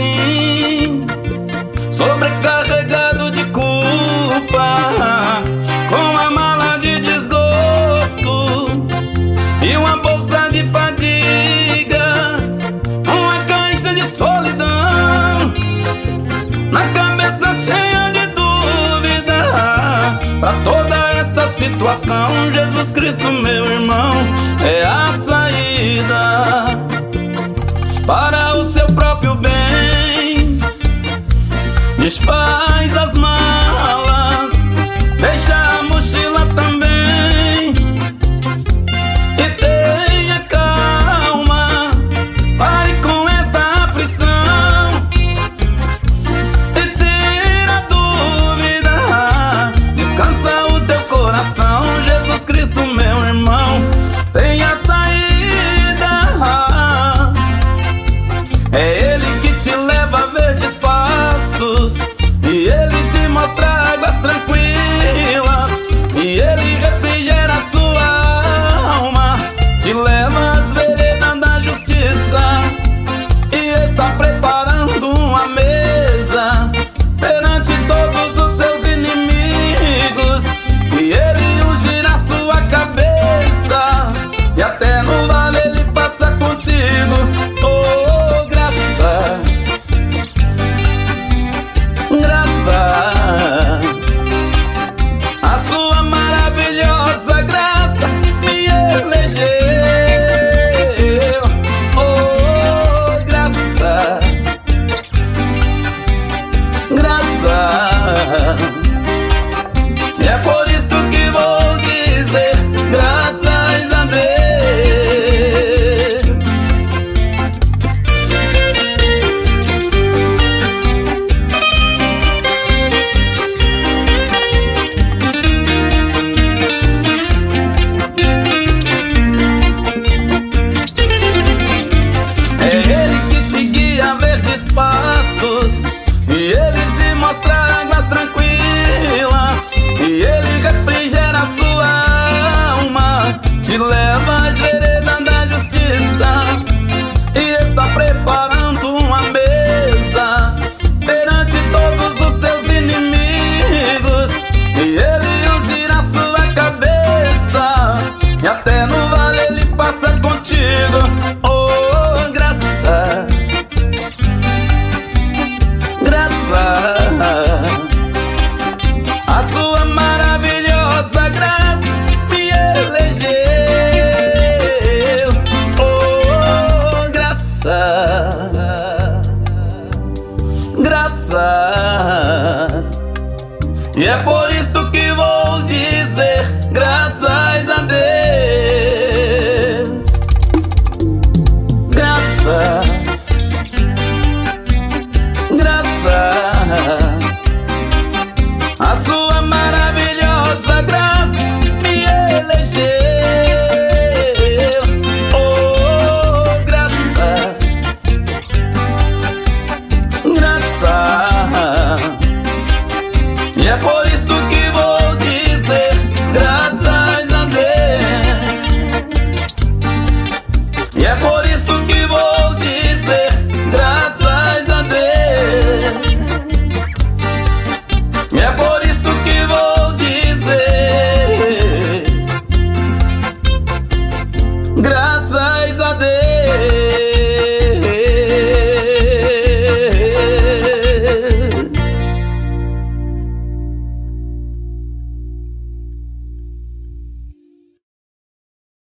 mim, sobrecarregado de culpa, com a mala de desgosto e uma bolsa de fadiga, uma caixa de solidão, na cabeça cheia de dúvida. Pra toda esta situação, Jesus Cristo, meu irmão, é a saída para o seu próprio bem. Desfaz as malas, deixa a mochila também, e tenha calma, pare com esta aflição, e tira a dúvida, descansa o teu coração. Jesus Cristo, meu irmão, tem a saída. É Ele que te leva a verdes pastos, e Ele te mostra águas tranquilas, e Ele refrigera a sua alma, te leva às veredas da justiça, e está preparando uma mesa perante todos os seus inimigos, e Ele ungirá a sua cabeça, e até no vale Ele passa contigo. Oh, graça, a sua maravilhosa graça me elegeu. Oh, graça, e é por isto que vou dizer graças a Deus. É Ele que te guia a verdes pastos, e Ele te mostra águas tranquilas, e Ele refrigera a sua alma, te leva às veredas da justiça, e está preparando uma mesa perante todos os seus inimigos, e Ele ungirá a sua cabeça, e até no vale Ele passa contigo. Oh, graça, a sua maravilhosa graça me elegeu. Oh, graça, e é por isto